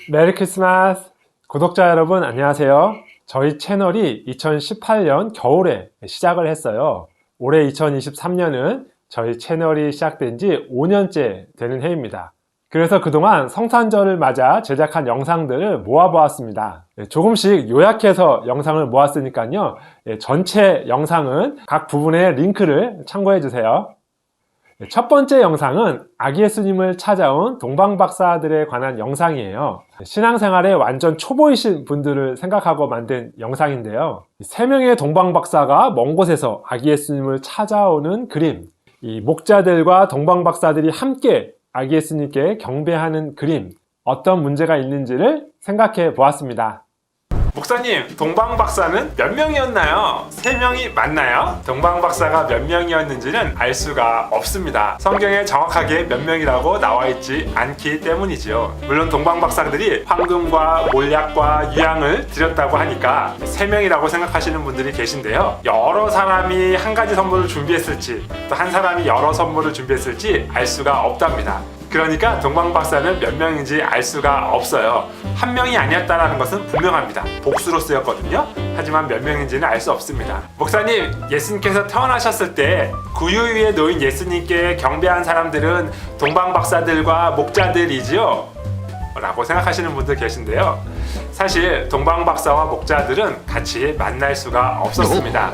메리 크리스마스! 구독자 여러분 안녕하세요. 저희 채널이 2018년 겨울에 시작을 했어요. 올해 2023년은 저희 채널이 시작된 지 5년째 되는 해입니다. 그래서 그동안 성탄절을 맞아 제작한 영상들을 모아보았습니다. 조금씩 요약해서 영상을 모았으니까요, 전체 영상은 각 부분의 링크를 참고해주세요. 첫 번째 영상은 아기 예수님을 찾아온 동방박사들에 관한 영상이에요. 신앙생활에 완전 초보이신 분들을 생각하고 만든 영상인데요. 3명의 동방박사가 먼 곳에서 아기 예수님을 찾아오는 그림, 이 목자들과 동방박사들이 함께 아기 예수님께 경배하는 그림, 어떤 문제가 있는지를 생각해 보았습니다. 목사님, 동방박사는 몇 명이었나요? 3명이 맞나요? 동방박사가 몇 명이었는지는 알 수가 없습니다. 성경에 정확하게 몇 명이라고 나와 있지 않기 때문이지요. 물론 동방박사들이 황금과 몰약과 유향을 드렸다고 하니까 3명이라고 생각하시는 분들이 계신데요, 여러 사람이 한 가지 선물을 준비했을지 또 한 사람이 여러 선물을 준비했을지 알 수가 없답니다. 그러니까 동방박사는 몇 명인지 알 수가 없어요. 한 명이 아니었다는 것은 분명합니다. 복수로 쓰였거든요. 하지만 몇 명인지는 알 수 없습니다. 목사님, 예수님께서 태어나셨을 때 구유 위에 놓인 예수님께 경배한 사람들은 동방박사들과 목자들이지요? 라고 생각하시는 분들 계신데요, 사실 동방박사와 목자들은 같이 만날 수가 없었습니다.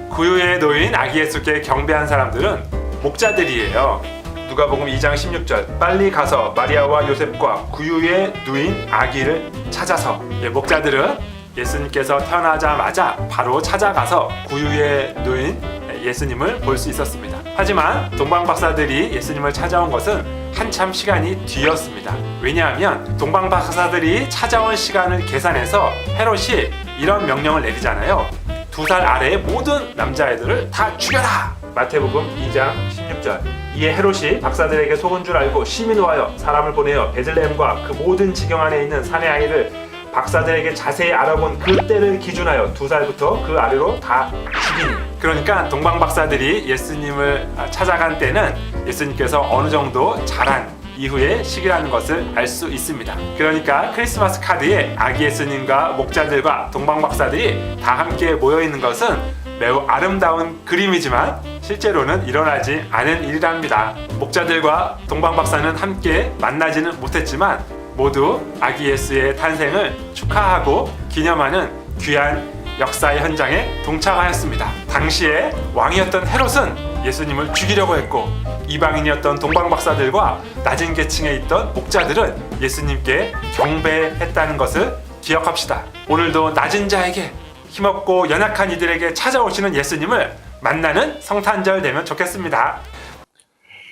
구유에 놓인 아기 예수께 경배한 사람들은 목자들이에요. 누가복음 2장 16절, 빨리 가서 마리아와 요셉과 구유에 누인 아기를 찾아서. 목자들은 예수님께서 태어나자마자 바로 찾아가서 구유에 누인 예수님을 볼 수 있었습니다. 하지만 동방박사들이 예수님을 찾아온 것은 한참 시간이 뒤였습니다. 왜냐하면 동방박사들이 찾아온 시간을 계산해서 헤롯이 이런 명령을 내리잖아요. 2살 아래의 모든 남자애들을 다 죽여라! 마태복음 2장 16절. 이에 헤롯이 박사들에게 속은 줄 알고 심히 놓아여 사람을 보내어 베들레헴과 그 모든 지경 안에 있는 산의 아이를 박사들에게 자세히 알아본 그 때를 기준하여 2살부터 그 아래로 다 죽이니. 그러니까 동방박사들이 예수님을 찾아간 때는 예수님께서 어느 정도 자란 이후의 시기라는 것을 알 수 있습니다. 그러니까 크리스마스 카드에 아기 예수님과 목자들과 동방박사들이 다 함께 모여있는 것은 매우 아름다운 그림이지만 실제로는 일어나지 않은 일이랍니다. 목자들과 동방박사는 함께 만나지는 못했지만 모두 아기 예수의 탄생을 축하하고 기념하는 귀한 역사의 현장에 동참하였습니다. 당시에 왕이었던 헤롯은 예수님을 죽이려고 했고, 이방인이었던 동방박사들과 낮은 계층에 있던 목자들은 예수님께 경배했다는 것을 기억합시다. 오늘도 낮은 자에게, 힘없고 연약한 이들에게 찾아오시는 예수님을 만나는 성탄절 되면 좋겠습니다.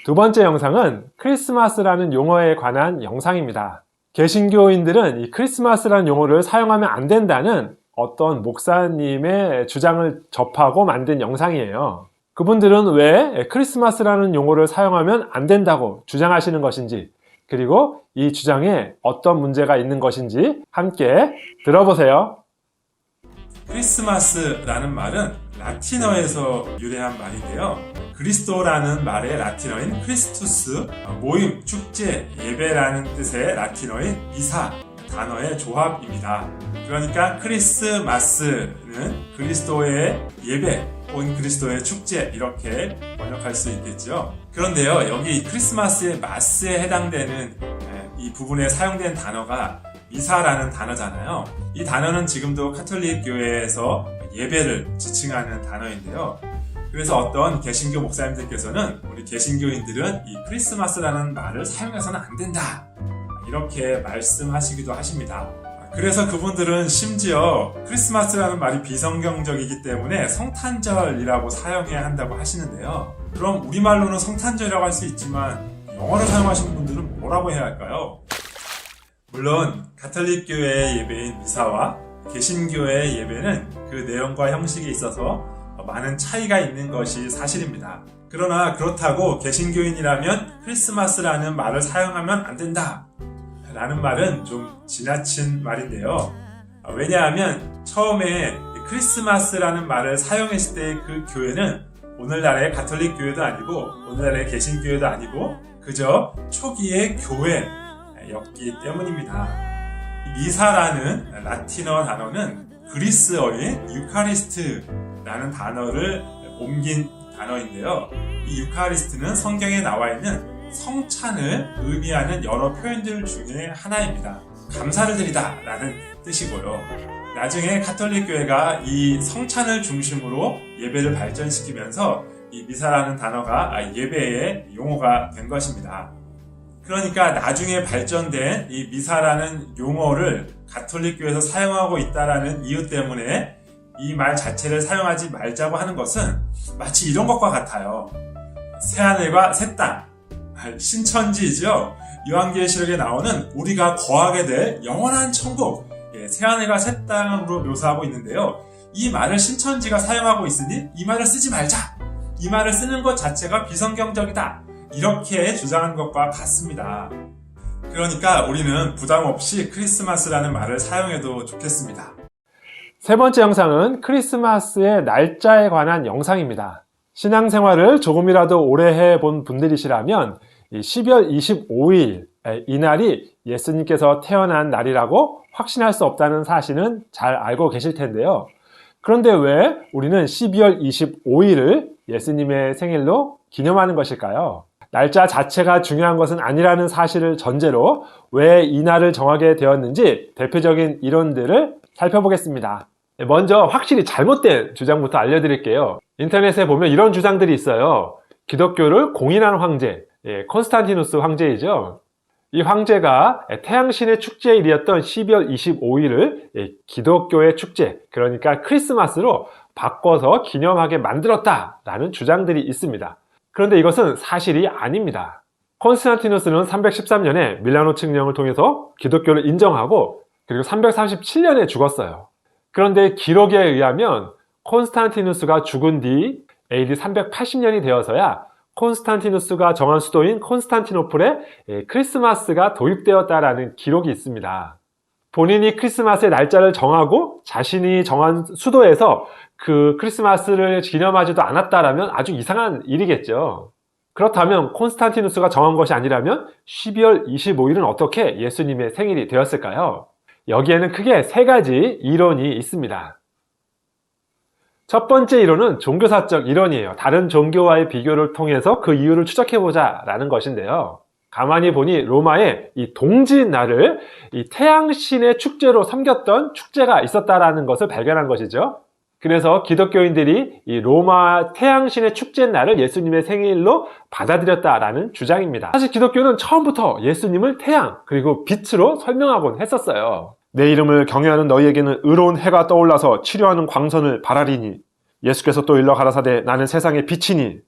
두 번째 영상은 크리스마스라는 용어에 관한 영상입니다. 개신교인들은 이 크리스마스라는 용어를 사용하면 안 된다는 어떤 목사님의 주장을 접하고 만든 영상이에요. 그분들은 왜 크리스마스라는 용어를 사용하면 안 된다고 주장하시는 것인지, 그리고 이 주장에 어떤 문제가 있는 것인지 함께 들어보세요. 크리스마스라는 말은 라틴어에서 유래한 말인데요. 그리스도라는 말의 라틴어인 크리스투스, 모임, 축제, 예배라는 뜻의 라틴어인 미사 단어의 조합입니다. 그러니까 크리스마스는 그리스도의 예배 혹은 그리스도의 축제, 이렇게 번역할 수 있겠죠. 그런데요, 여기 크리스마스의 마스에 해당되는 이 부분에 사용된 단어가 미사라는 단어잖아요. 이 단어는 지금도 가톨릭 교회에서 예배를 지칭하는 단어인데요. 그래서 어떤 개신교 목사님들께서는 우리 개신교인들은 이 크리스마스라는 말을 사용해서는 안 된다, 이렇게 말씀하시기도 하십니다. 그래서 그분들은 심지어 크리스마스라는 말이 비성경적이기 때문에 성탄절이라고 사용해야 한다고 하시는데요. 그럼 우리말로는 성탄절이라고 할 수 있지만 영어로 사용하시는 분들은 뭐라고 해야 할까요? 물론 가톨릭 교회의 예배인 미사와 개신교회의 예배는 그 내용과 형식에 있어서 많은 차이가 있는 것이 사실입니다. 그러나 그렇다고 개신교인이라면 크리스마스라는 말을 사용하면 안 된다 라는 말은 좀 지나친 말인데요. 왜냐하면 처음에 크리스마스라는 말을 사용했을 때 그 교회는 오늘날의 가톨릭 교회도 아니고 오늘날의 개신교회도 아니고 그저 초기의 교회, 였기 때문입니다. 미사라는 라틴어 단어는 그리스어인 유카리스트라는 단어를 옮긴 단어인데요. 이 유카리스트는 성경에 나와 있는 성찬을 의미하는 여러 표현들 중에 하나입니다. 감사를 드리다 라는 뜻이고요. 나중에 가톨릭 교회가 이 성찬을 중심으로 예배를 발전시키면서 이 미사라는 단어가 예배의 용어가 된 것입니다. 그러니까 나중에 발전된 이 미사라는 용어를 가톨릭 교회에서 사용하고 있다라는 이유 때문에 이 말 자체를 사용하지 말자고 하는 것은 마치 이런 것과 같아요. 새하늘과 새 땅, 신천지죠. 요한계시록에 나오는 우리가 거하게 될 영원한 천국, 새하늘과 새 땅으로 묘사하고 있는데요. 이 말을 신천지가 사용하고 있으니 이 말을 쓰지 말자. 이 말을 쓰는 것 자체가 비성경적이다. 이렇게 주장한 것과 같습니다. 그러니까 우리는 부담 없이 크리스마스라는 말을 사용해도 좋겠습니다. 세 번째 영상은 크리스마스의 날짜에 관한 영상입니다. 신앙생활을 조금이라도 오래 해본 분들이시라면 12월 25일 이 날이 예수님께서 태어난 날이라고 확신할 수 없다는 사실은 잘 알고 계실 텐데요. 그런데 왜 우리는 12월 25일을 예수님의 생일로 기념하는 것일까요? 날짜 자체가 중요한 것은 아니라는 사실을 전제로 왜 이 날을 정하게 되었는지 대표적인 이론들을 살펴보겠습니다. 먼저 확실히 잘못된 주장부터 알려드릴게요. 인터넷에 보면 이런 주장들이 있어요. 기독교를 공인한 황제, 콘스탄티누스 황제이죠. 이 황제가 태양신의 축제일이었던 12월 25일을 기독교의 축제, 그러니까 크리스마스로 바꿔서 기념하게 만들었다라는 주장들이 있습니다. 그런데 이것은 사실이 아닙니다. 콘스탄티누스는 313년에 밀라노 칙령을 통해서 기독교를 인정하고 그리고 337년에 죽었어요. 그런데 기록에 의하면 콘스탄티누스가 죽은 뒤 AD 380년이 되어서야 콘스탄티누스가 정한 수도인 콘스탄티노플에 크리스마스가 도입되었다라는 기록이 있습니다. 본인이 크리스마스의 날짜를 정하고 자신이 정한 수도에서 그 크리스마스를 기념하지도 않았다라면 아주 이상한 일이겠죠. 그렇다면 콘스탄티누스가 정한 것이 아니라면 12월 25일은 어떻게 예수님의 생일이 되었을까요? 여기에는 크게 세 가지 이론이 있습니다. 첫 번째 이론은 종교사적 이론이에요. 다른 종교와의 비교를 통해서 그 이유를 추적해보자 라는 것인데요. 가만히 보니 로마에 이 동지날을 이 태양신의 축제로 섬겼던 축제가 있었다라는 것을 발견한 것이죠. 그래서 기독교인들이 이 로마 태양신의 축제날을 예수님의 생일로 받아들였다라는 주장입니다. 사실 기독교는 처음부터 예수님을 태양 그리고 빛으로 설명하곤 했었어요. 내 이름을 경외하는 너희에게는 의로운 해가 떠올라서 치료하는 광선을 발하리니 예수께서 또 일러 가라사대 나는 세상의 빛이니.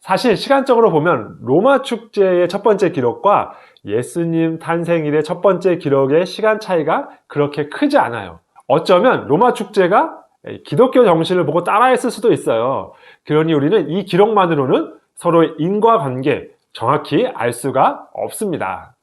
사실 시간적으로 보면 로마 축제의 첫 번째 기록과 예수님 탄생일의 첫 번째 기록의 시간 차이가 그렇게 크지 않아요. 어쩌면 로마 축제가 기독교 정신을 보고 따라했을 수도 있어요. 그러니 우리는 이 기록만으로는 서로의 인과관계 정확히 알 수가 없습니다.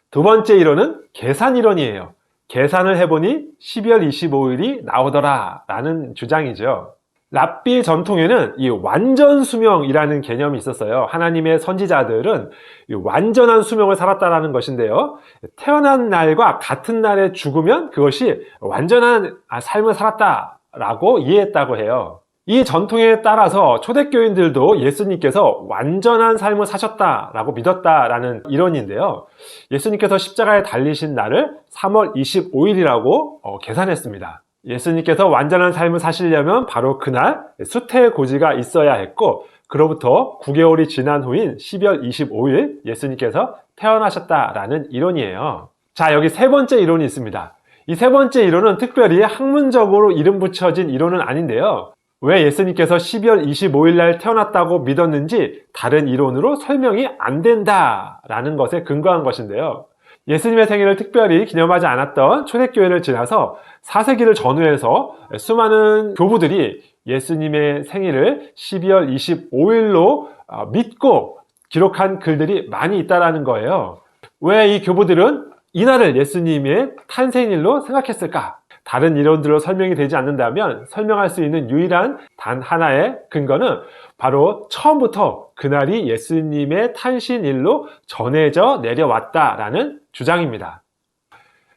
두 번째 이론은 계산 이론이에요. 계산을 해보니 12월 25일이 나오더라 라는 주장이죠. 랍비 전통에는 이 완전 수명이라는 개념이 있었어요. 하나님의 선지자들은 이 완전한 수명을 살았다라는 것인데요. 태어난 날과 같은 날에 죽으면 그것이 완전한 삶을 살았다라고 이해했다고 해요. 이 전통에 따라서 초대교인들도 예수님께서 완전한 삶을 사셨다라고 믿었다라는 이론인데요. 예수님께서 십자가에 달리신 날을 3월 25일이라고 계산했습니다. 예수님께서 완전한 삶을 사시려면 바로 그날 수태고지가 있어야 했고 그로부터 9개월이 지난 후인 12월 25일 예수님께서 태어나셨다라는 이론이에요. 자, 여기 세 번째 이론이 있습니다. 이 세 번째 이론은 특별히 학문적으로 이름 붙여진 이론은 아닌데요. 왜 예수님께서 12월 25일 날 태어났다고 믿었는지 다른 이론으로 설명이 안 된다라는 것에 근거한 것인데요. 예수님의 생일을 특별히 기념하지 않았던 초대교회를 지나서 4세기를 전후해서 수많은 교부들이 예수님의 생일을 12월 25일로 믿고 기록한 글들이 많이 있다라는 거예요. 왜 이 교부들은 이날을 예수님의 탄생일로 생각했을까? 다른 이론들로 설명이 되지 않는다면 설명할 수 있는 유일한 단 하나의 근거는 바로 처음부터 그날이 예수님의 탄신일로 전해져 내려왔다라는 주장입니다.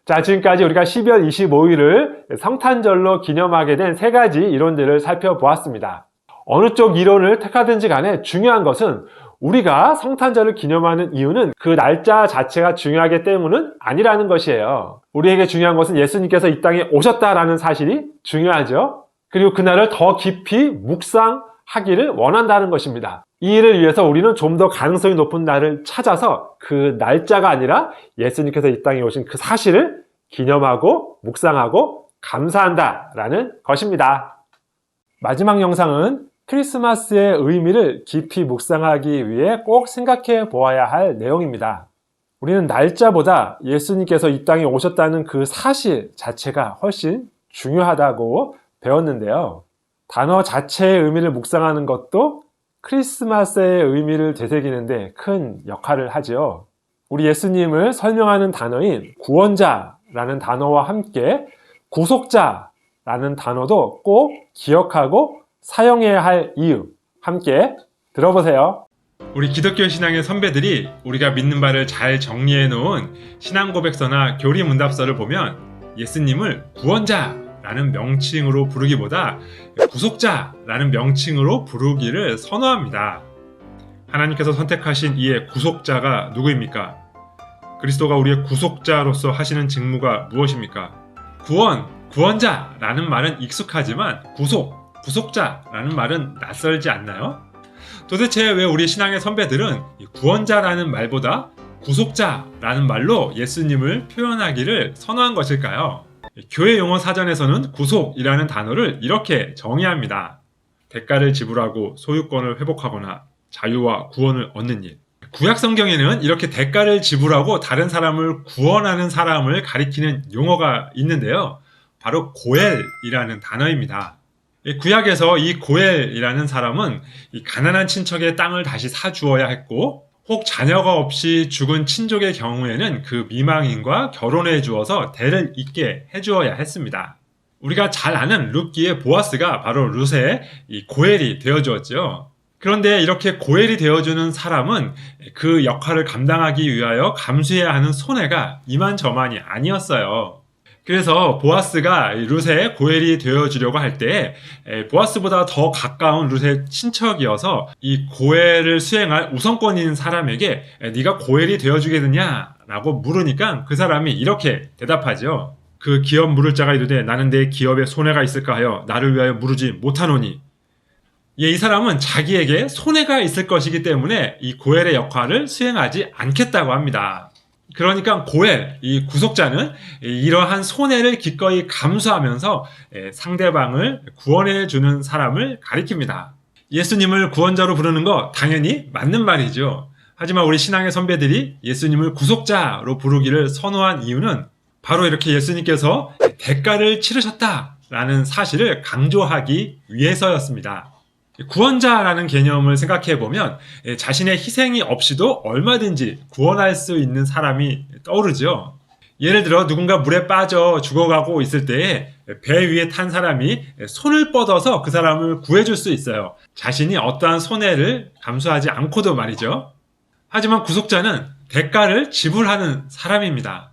자, 지금까지 우리가 12월 25일을 성탄절로 기념하게 된 세 가지 이론들을 살펴보았습니다. 어느 쪽 이론을 택하든지 간에 중요한 것은 우리가 성탄절을 기념하는 이유는 그 날짜 자체가 중요하기 때문은 아니라는 것이에요. 우리에게 중요한 것은 예수님께서 이 땅에 오셨다라는 사실이 중요하죠. 그리고 그날을 더 깊이 묵상하기를 원한다는 것입니다. 이 일을 위해서 우리는 좀 더 가능성이 높은 날을 찾아서 그 날짜가 아니라 예수님께서 이 땅에 오신 그 사실을 기념하고 묵상하고 감사한다라는 것입니다. 마지막 영상은 크리스마스의 의미를 깊이 묵상하기 위해 꼭 생각해 보아야 할 내용입니다. 우리는 날짜보다 예수님께서 이 땅에 오셨다는 그 사실 자체가 훨씬 중요하다고 배웠는데요. 단어 자체의 의미를 묵상하는 것도 크리스마스의 의미를 되새기는데 큰 역할을 하죠. 우리 예수님을 설명하는 단어인 구원자라는 단어와 함께 구속자라는 단어도 꼭 기억하고 사용해야 할 이유 함께 들어보세요. 우리 기독교 신앙의 선배들이 우리가 믿는 바를 잘 정리해 놓은 신앙고백서나 교리문답서를 보면 예수님을 구원자라는 명칭으로 부르기보다 구속자라는 명칭으로 부르기를 선호합니다. 하나님께서 선택하신 이의 구속자가 누구입니까? 그리스도가 우리의 구속자로서 하시는 직무가 무엇입니까? 구원자라는 말은 익숙하지만 구속자라는 말은 낯설지 않나요? 도대체 왜 우리 신앙의 선배들은 구원자라는 말보다 구속자라는 말로 예수님을 표현하기를 선호한 것일까요? 교회 용어 사전에서는 구속이라는 단어를 이렇게 정의합니다. 대가를 지불하고 소유권을 회복하거나 자유와 구원을 얻는 일. 구약 성경에는 이렇게 대가를 지불하고 다른 사람을 구원하는 사람을 가리키는 용어가 있는데요. 바로 고엘이라는 단어입니다. 구약에서 이 고엘이라는 사람은 이 가난한 친척의 땅을 다시 사주어야 했고, 혹 자녀가 없이 죽은 친족의 경우에는 그 미망인과 결혼해 주어서 대를 잇게 해주어야 했습니다. 우리가 잘 아는 룻기의 보아스가 바로 룻의 이 고엘이 되어주었죠. 그런데 이렇게 고엘이 되어주는 사람은 그 역할을 감당하기 위하여 감수해야 하는 손해가 이만저만이 아니었어요. 그래서 보아스가 룻의 고엘이 되어주려고 할 때 보아스보다 더 가까운 룻의 친척이어서 이 고엘을 수행할 우선권이 있는 사람에게 네가 고엘이 되어주겠느냐 라고 물으니까 그 사람이 이렇게 대답하죠. 그 기업 물을 자가 이르되 나는 내 기업에 손해가 있을까 하여 나를 위하여 물으지 못하노니. 이 사람은 자기에게 손해가 있을 것이기 때문에 이 고엘의 역할을 수행하지 않겠다고 합니다. 그러니까 고엘, 이 구속자는 이러한 손해를 기꺼이 감수하면서 상대방을 구원해 주는 사람을 가리킵니다. 예수님을 구원자로 부르는 거 당연히 맞는 말이죠. 하지만 우리 신앙의 선배들이 예수님을 구속자로 부르기를 선호한 이유는 바로 이렇게 예수님께서 대가를 치르셨다라는 사실을 강조하기 위해서였습니다. 구원자라는 개념을 생각해보면 자신의 희생이 없이도 얼마든지 구원할 수 있는 사람이 떠오르죠. 예를 들어 누군가 물에 빠져 죽어가고 있을 때에 배 위에 탄 사람이 손을 뻗어서 그 사람을 구해줄 수 있어요. 자신이 어떠한 손해를 감수하지 않고도 말이죠. 하지만 구속자는 대가를 지불하는 사람입니다.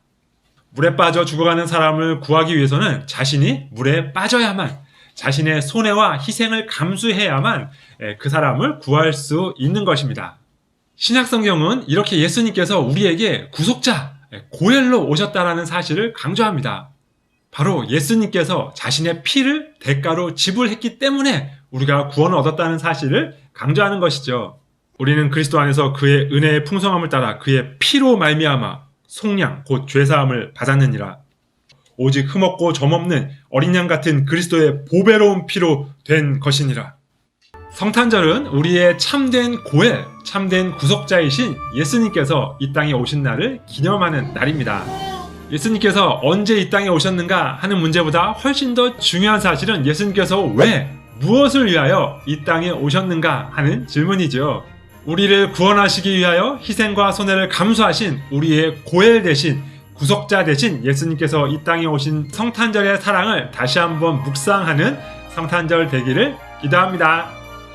물에 빠져 죽어가는 사람을 구하기 위해서는 자신이 물에 빠져야만, 자신의 손해와 희생을 감수해야만 그 사람을 구할 수 있는 것입니다. 신약성경은 이렇게 예수님께서 우리에게 구속자, 고엘로 오셨다라는 사실을 강조합니다. 바로 예수님께서 자신의 피를 대가로 지불했기 때문에 우리가 구원을 얻었다는 사실을 강조하는 것이죠. 우리는 그리스도 안에서 그의 은혜의 풍성함을 따라 그의 피로 말미암아 속량 곧 죄사함을 받았느니라. 오직 흠없고 점없는 어린 양 같은 그리스도의 보배로운 피로 된 것이니라. 성탄절은 우리의 참된 고엘, 참된 구속자이신 예수님께서 이 땅에 오신 날을 기념하는 날입니다. 예수님께서 언제 이 땅에 오셨는가 하는 문제보다 훨씬 더 중요한 사실은 예수님께서 왜, 무엇을 위하여 이 땅에 오셨는가 하는 질문이죠. 우리를 구원하시기 위하여 희생과 손해를 감수하신 우리의 고엘 대신, 구속자 대신 예수님께서 이 땅에 오신 성탄절의 사랑을 다시 한번 묵상하는 성탄절 되기를 기도합니다.